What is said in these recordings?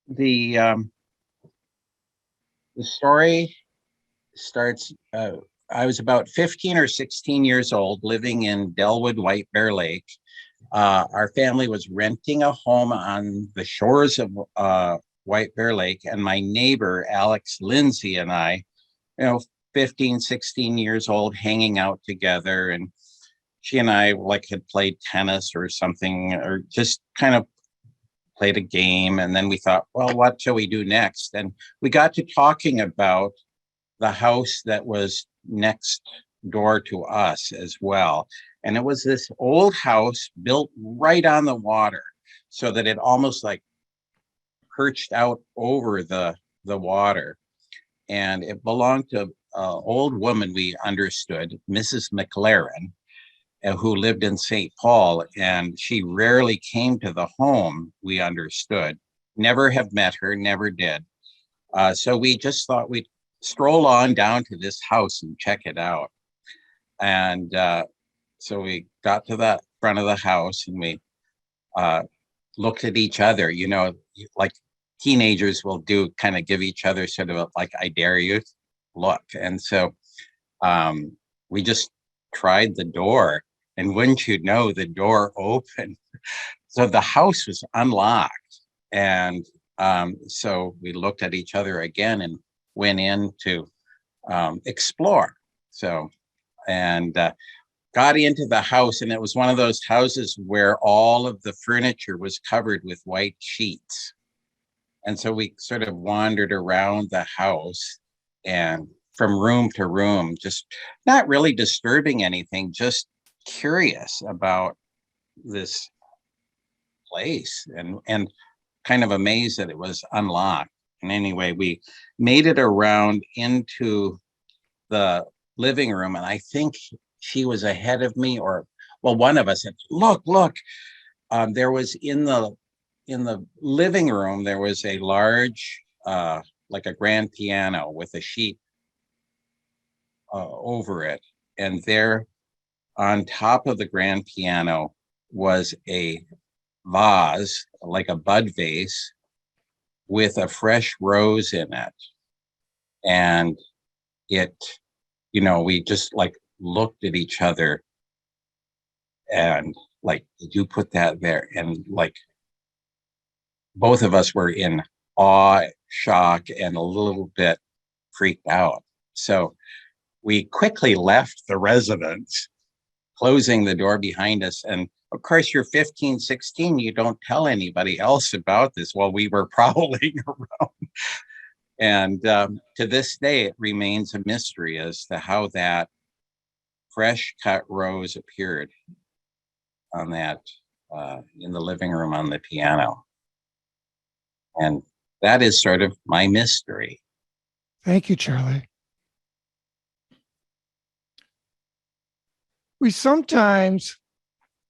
The um, the story starts. I was about 15 or 16 years old, living in Delwood, White Bear Lake. Our family was renting a home on the shores of White Bear Lake, and my neighbor Alex Lindsay and I, you know, 15, 16 years old, hanging out together, and she and I like had played tennis or something, or just kind of played a game. And then we thought, well, what shall we do next? And we got to talking about the house that was next door to us as well. And it was this old house built right on the water, so that it almost like perched out over the water. And it belonged to an old woman, we understood, Mrs. McLaren, who lived in St. Paul, and she rarely came to the home, we understood. Never have met her, never did. So we just thought we'd stroll on down to this house and check it out. And so we got to the front of the house, and we uh, looked at each other, like teenagers will do, kind of give each other sort of a, like, I dare you look. And so we just tried the door, and wouldn't you know, the door opened. So the house was unlocked. And so we looked at each other again and went in to explore. So, and got into the house, and it was one of those houses where all of the furniture was covered with white sheets. And so we sort of wandered around the house and from room to room, just not really disturbing anything, just curious about this place, and kind of amazed that it was unlocked. And anyway, we made it around into the living room, and I think she was ahead of me, or well, one of us said, look. There was in the living room, there was a large like a grand piano with a sheet over it, and there on top of the grand piano was a vase, like a bud vase, with a fresh rose in it. And it, we just like looked at each other and like, did you put that there? And like, both of us were in awe, shock, and a little bit freaked out. So we quickly left the residence, closing the door behind us. And of course, you're 15, 16, you don't tell anybody else about this while we were prowling around. And to this day, it remains a mystery as to how that fresh cut rose appeared on that, in the living room on the piano. And that is sort of my mystery. Thank you, Charlie. We sometimes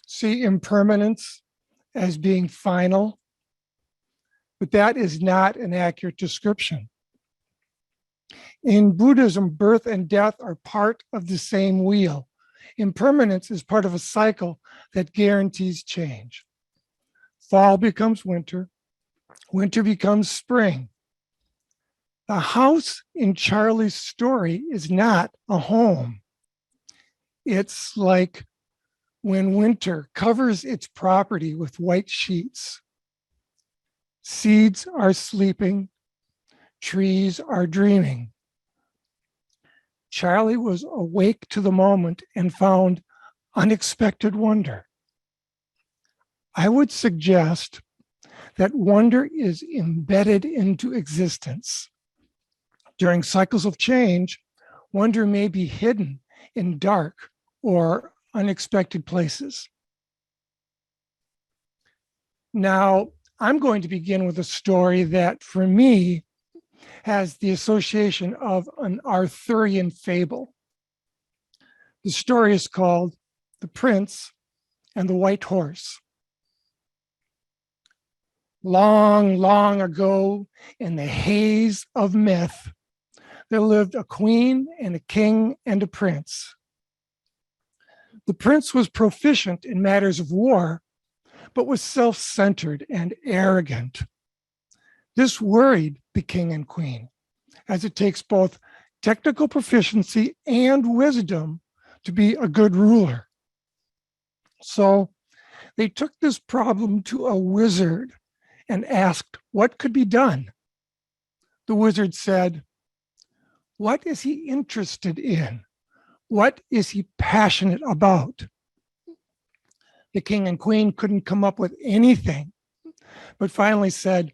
see impermanence as being final, but that is not an accurate description. In Buddhism, birth and death are part of the same wheel. Impermanence is part of a cycle that guarantees change. Fall becomes winter, winter becomes spring. The house in Charlie's story is not a home. It's like when winter covers its property with white sheets. Seeds are sleeping, trees are dreaming. Charlie was awake to the moment and found unexpected wonder. I would suggest that wonder is embedded into existence. During cycles of change, wonder may be hidden in dark or unexpected places. Now, I'm going to begin with a story that, for me, has the association of an Arthurian fable. The story is called The Prince and the White Horse. Long, long ago, in the haze of myth, there lived a queen and a king and a prince. The prince was proficient in matters of war, but was self-centered and arrogant. This worried the king and queen, as it takes both technical proficiency and wisdom to be a good ruler. So they took this problem to a wizard and asked what could be done. The wizard said, "What is he interested in? What is he passionate about?" The king and queen couldn't come up with anything, but finally said,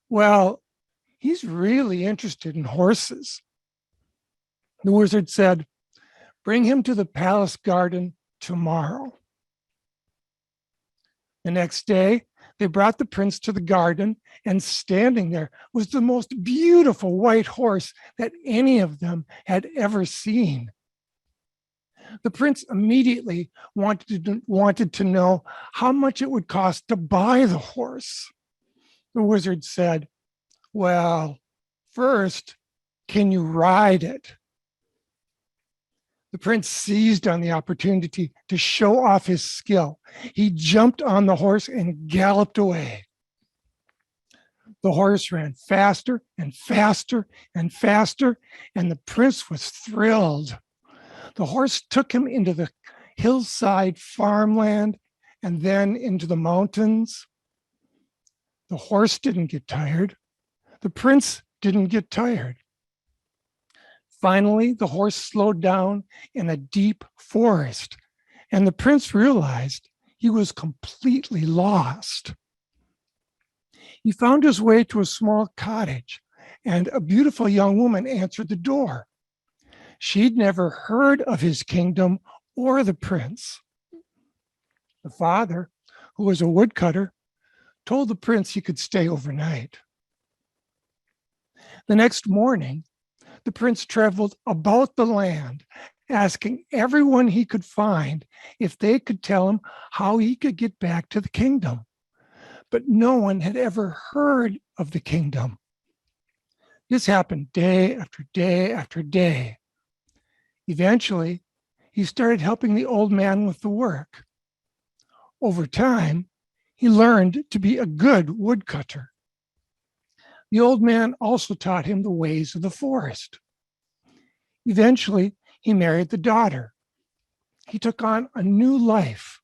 "Well, he's really interested in horses." The wizard said, "Bring him to the palace garden tomorrow." The next day, they brought the prince to the garden, and standing there was the most beautiful white horse that any of them had ever seen. The prince immediately wanted to know how much it would cost to buy the horse. The wizard said, "Well, first, can you ride it?" The prince seized on the opportunity to show off his skill. He jumped on the horse and galloped away. The horse ran faster and faster and faster, and the prince was thrilled. The horse took him into the hillside farmland and then into the mountains. The horse didn't get tired. The prince didn't get tired. Finally, the horse slowed down in a deep forest, and the prince realized he was completely lost. He found his way to a small cottage, and a beautiful young woman answered the door. She'd never heard of his kingdom or the prince. The father, who was a woodcutter, told the prince he could stay overnight. The next morning, the prince traveled about the land, asking everyone he could find if they could tell him how he could get back to the kingdom. But no one had ever heard of the kingdom. This happened day after day after day. Eventually, he started helping the old man with the work. Over time, he learned to be a good woodcutter. The old man also taught him the ways of the forest. Eventually, he married the daughter. He took on a new life,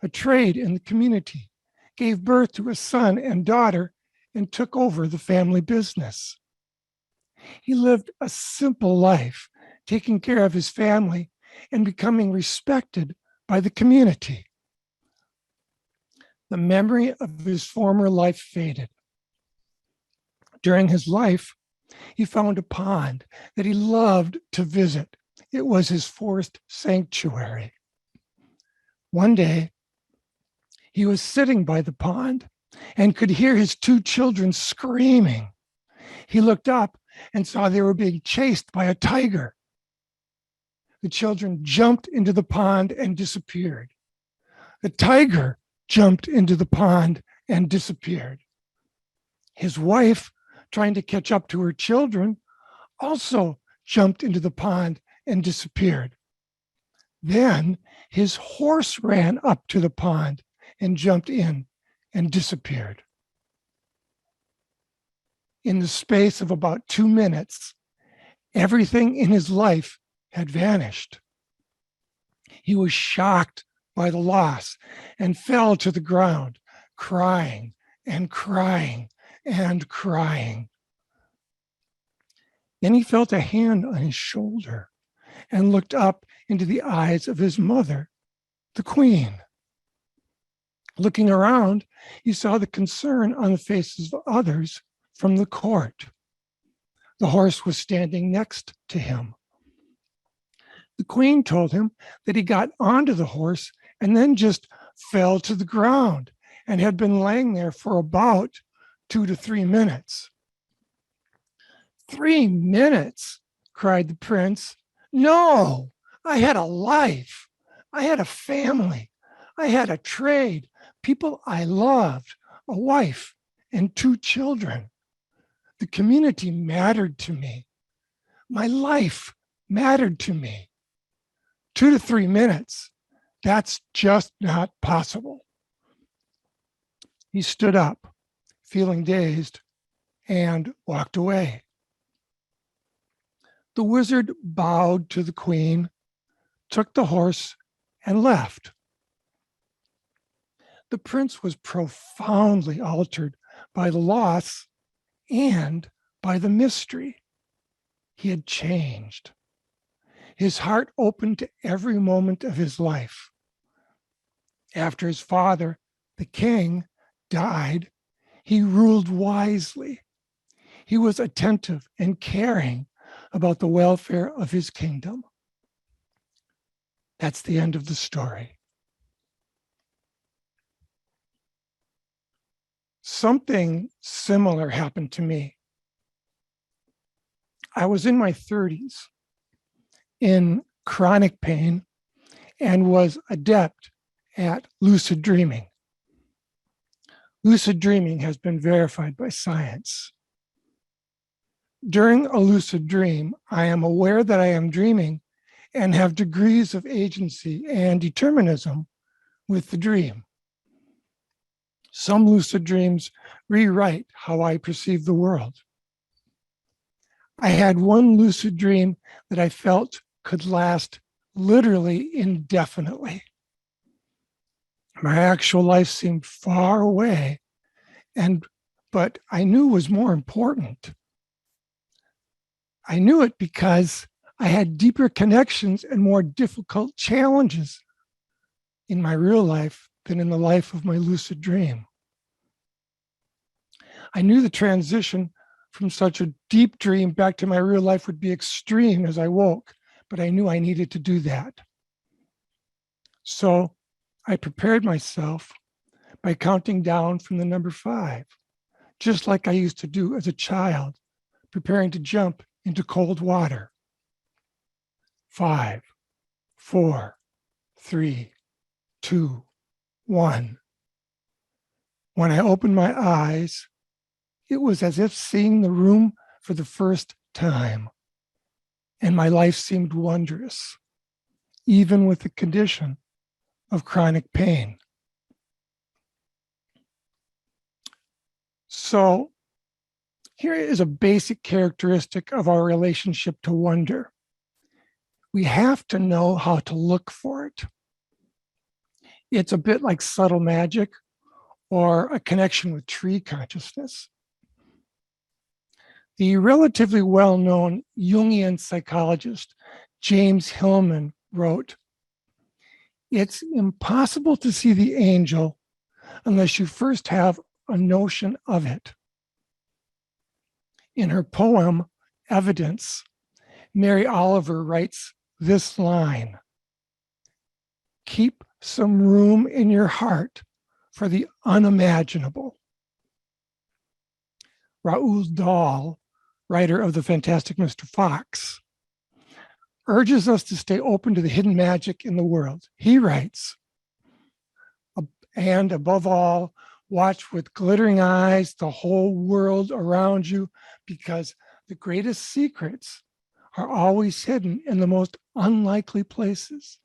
a trade in the community, gave birth to a son and daughter, and took over the family business. He lived a simple life, taking care of his family and becoming respected by the community. The memory of his former life faded. During his life, he found a pond that he loved to visit. It was his forest sanctuary. One day, he was sitting by the pond and could hear his two children screaming. He looked up and saw they were being chased by a tiger. The children jumped into the pond and disappeared. The tiger jumped into the pond and disappeared. His wife, trying to catch up to her children, also jumped into the pond and disappeared. Then his horse ran up to the pond and jumped in and disappeared. In the space of about 2 minutes, everything in his life had vanished. He was shocked by the loss and fell to the ground, crying and crying and crying. Then he felt a hand on his shoulder and looked up into the eyes of his mother, the queen. Looking around, he saw the concern on the faces of others from the court. The horse was standing next to him. The queen told him that he got onto the horse and then just fell to the ground and had been laying there for about 2 to 3 minutes. 3 minutes, cried the prince. No, I had a life. I had a family. I had a trade, people I loved, a wife, and 2 children. The community mattered to me. My life mattered to me. 2 to 3 minutes, that's just not possible. He stood up, feeling dazed. and walked away. The wizard bowed to the queen, took the horse, and left. The prince was profoundly altered by the loss and by the mystery. He had changed. His heart opened to every moment of his life. After his father, the king, died, he ruled wisely. He was attentive and caring about the welfare of his kingdom. That's the end of the story. Something similar happened to me. I was in my 30s in chronic pain and was adept at lucid dreaming. Lucid dreaming has been verified by science. During a lucid dream, I am aware that I am dreaming and have degrees of agency and determinism with the dream. Some lucid dreams rewrite how I perceive the world. I had one lucid dream that I felt could last literally indefinitely. My actual life seemed far away, but I knew was more important. I knew it because I had deeper connections and more difficult challenges in my real life than in the life of my lucid dream. I knew the transition from such a deep dream back to my real life would be extreme as I woke, but I knew I needed to do that. So I prepared myself by counting down from the number 5, just like I used to do as a child, preparing to jump into cold water. 5, 4, 3, 2, 1. When I opened my eyes, it was as if seeing the room for the first time, and my life seemed wondrous, even with the condition of chronic pain. So here is a basic characteristic of our relationship to wonder. We have to know how to look for it. It's a bit like subtle magic or a connection with tree consciousness. The relatively well-known Jungian psychologist James Hillman wrote, "It's impossible to see the angel unless you first have a notion of it." In her poem, Evidence, Mary Oliver writes this line: "Keep some room in your heart for the unimaginable." Roald Dahl, writer of The Fantastic Mr. Fox, urges us to stay open to the hidden magic in the world. He writes, "And above all, watch with glittering eyes the whole world around you, because the greatest secrets are always hidden in the most unlikely places.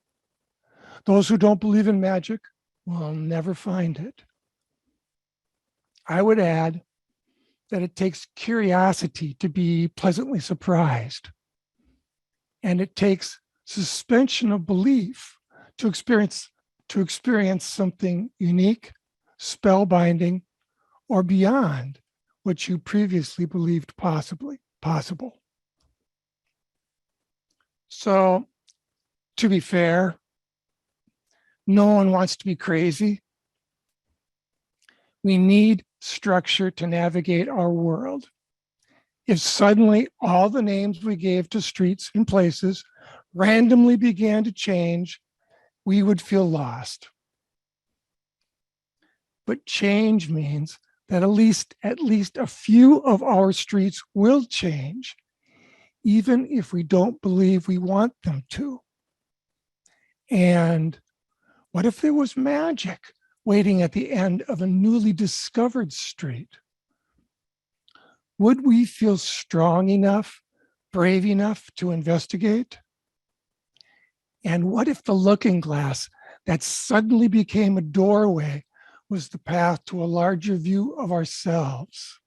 Those who don't believe in magic will never find it." I would add that it takes curiosity to be pleasantly surprised. And it takes suspension of belief to experience something unique, spellbinding, or beyond what you previously believed possible. So, to be fair, no one wants to be crazy. We need structure to navigate our world. If suddenly all the names we gave to streets and places randomly began to change, we would feel lost. But change means that at least a few of our streets will change, even if we don't believe we want them to. And what if there was magic waiting at the end of a newly discovered street? Would we feel strong enough, brave enough to investigate? And what if the looking glass that suddenly became a doorway was the path to a larger view of ourselves?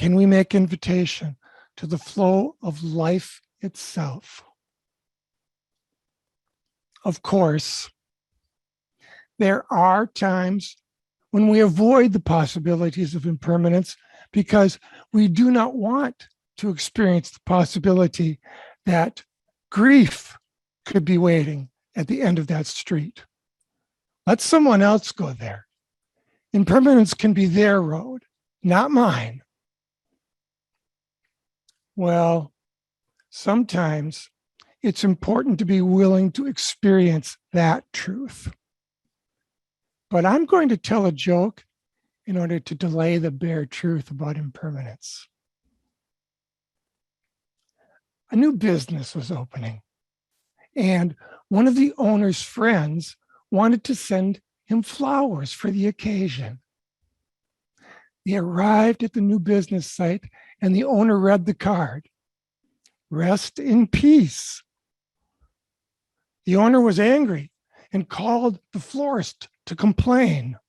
Can we make invitation to the flow of life itself? Of course, there are times when we avoid the possibilities of impermanence because we do not want to experience the possibility that grief could be waiting at the end of that street. Let someone else go there. Impermanence can be their road, not mine. Well, sometimes it's important to be willing to experience that truth. But I'm going to tell a joke in order to delay the bare truth about impermanence. A new business was opening, and one of the owner's friends wanted to send him flowers for the occasion. They arrived at the new business site, and the owner read the card. Rest in peace. The owner was angry and called the florist to complain.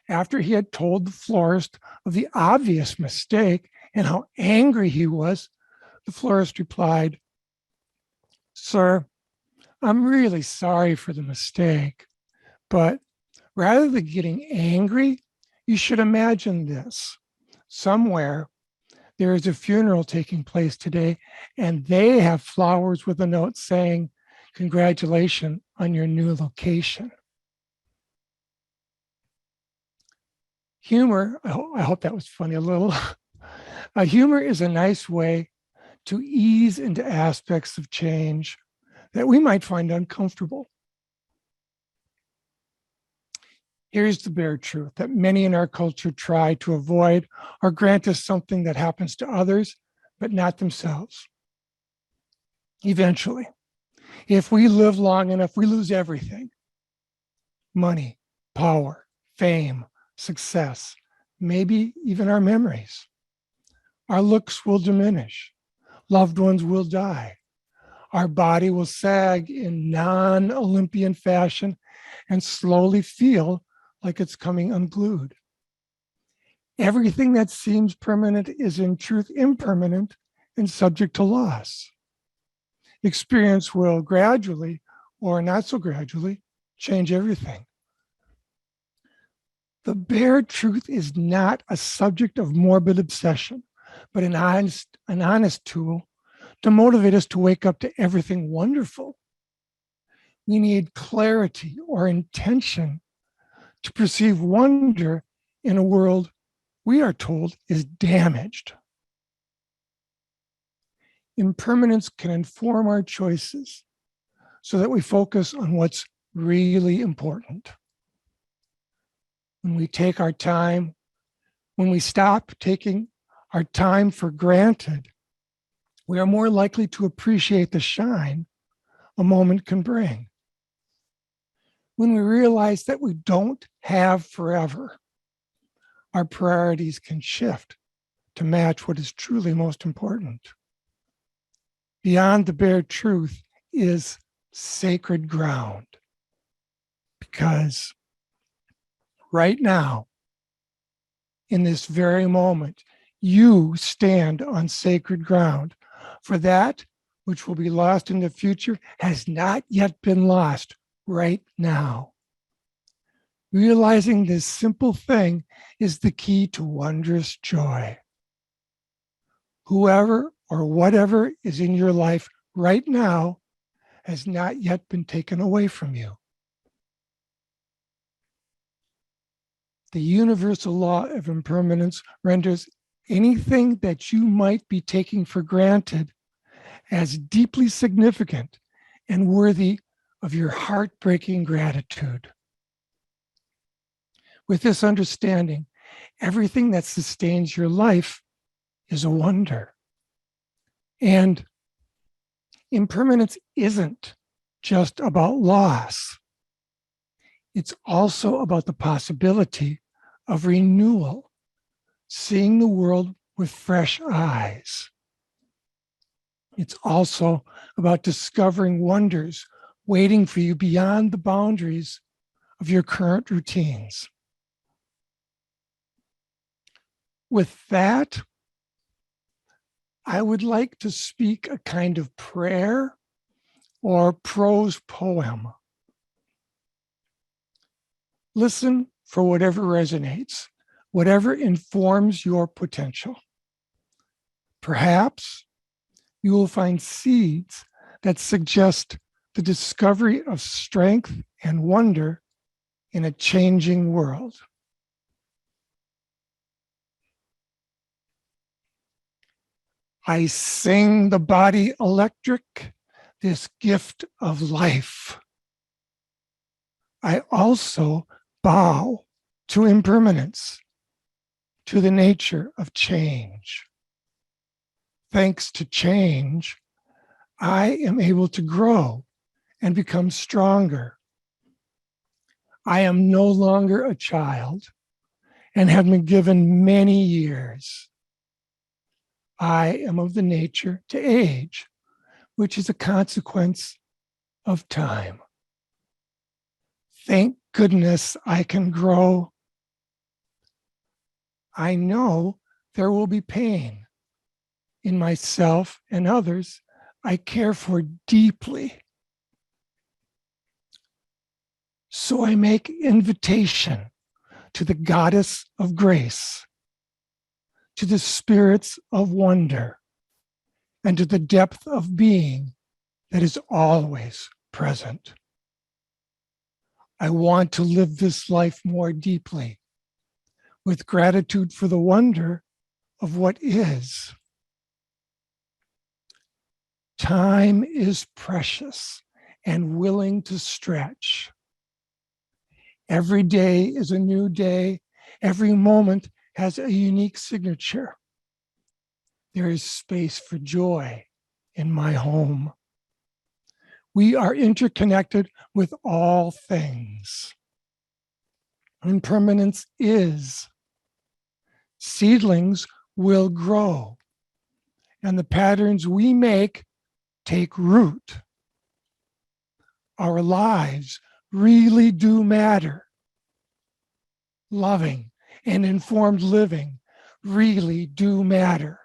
After he had told the florist of the obvious mistake and how angry he was, the florist replied, "Sir, I'm really sorry for the mistake, but rather than getting angry, you should imagine this. Somewhere there is a funeral taking place today, and they have flowers with a note saying, 'Congratulations on your new location.'" Humor, I hope that was funny a little. Humor is a nice way to ease into aspects of change that we might find uncomfortable. Here's the bare truth that many in our culture try to avoid or grant us something that happens to others, but not themselves. Eventually, if we live long enough, we lose everything: money, power, fame, success, maybe even our memories. Our looks will diminish. Loved ones will die. Our body will sag in non-Olympian fashion and slowly feel like it's coming unglued. Everything that seems permanent is in truth impermanent and subject to loss. Experience will gradually, or not so gradually, change everything. The bare truth is not a subject of morbid obsession, but an honest tool to motivate us to wake up to everything wonderful. We need clarity or intention to perceive wonder in a world we are told is damaged. Impermanence can inform our choices so that we focus on what's really important. When we take our time, when we stop taking our time for granted, we are more likely to appreciate the shine a moment can bring. When we realize that we don't have forever, our priorities can shift to match what is truly most important. Beyond the bare truth is sacred ground, because right now, in this very moment, you stand on sacred ground, for that which will be lost in the future has not yet been lost right now. Realizing this simple thing is the key to wondrous joy. Whoever or whatever is in your life right now has not yet been taken away from you. The universal law of impermanence renders anything that you might be taking for granted as deeply significant and worthy of your heartbreaking gratitude. With this understanding, everything that sustains your life is a wonder. And impermanence isn't just about loss. It's also about the possibility of renewal, seeing the world with fresh eyes. It's also about discovering wonders waiting for you beyond the boundaries of your current routines. With that, I would like to speak a kind of prayer or prose poem. Listen for whatever resonates, whatever informs your potential. Perhaps you will find seeds that suggest the discovery of strength and wonder in a changing world. I sing the body electric, this gift of life. I also bow to impermanence, to the nature of change. Thanks to change, I am able to grow and become stronger. I am no longer a child and have been given many years. I am of the nature to age, which is a consequence of time. Thank goodness I can grow. I know there will be pain in myself and others I care for deeply. So I make invitation to the goddess of grace, to the spirits of wonder, and to the depth of being that is always present. I want to live this life more deeply, with gratitude for the wonder of what is. Time is precious and willing to stretch. Every day is a new day. Every moment has a unique signature. There is space for joy in my home. We are interconnected with all things. Impermanence is. Seedlings will grow, and the patterns we make take root. Our lives really do matter. Loving and informed living really do matter.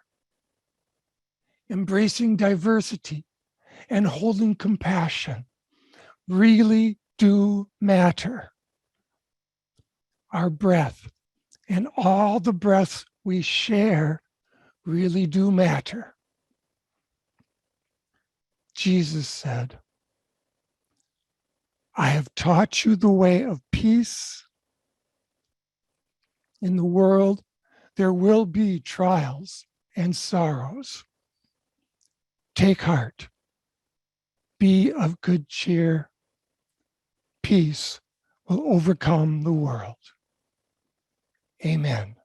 Embracing diversity and holding compassion really do matter. Our breath and all the breaths we share really do matter. Jesus said, I have taught you the way of peace. In the world, there will be trials and sorrows. Take heart. Be of good cheer. Peace will overcome the world. Amen.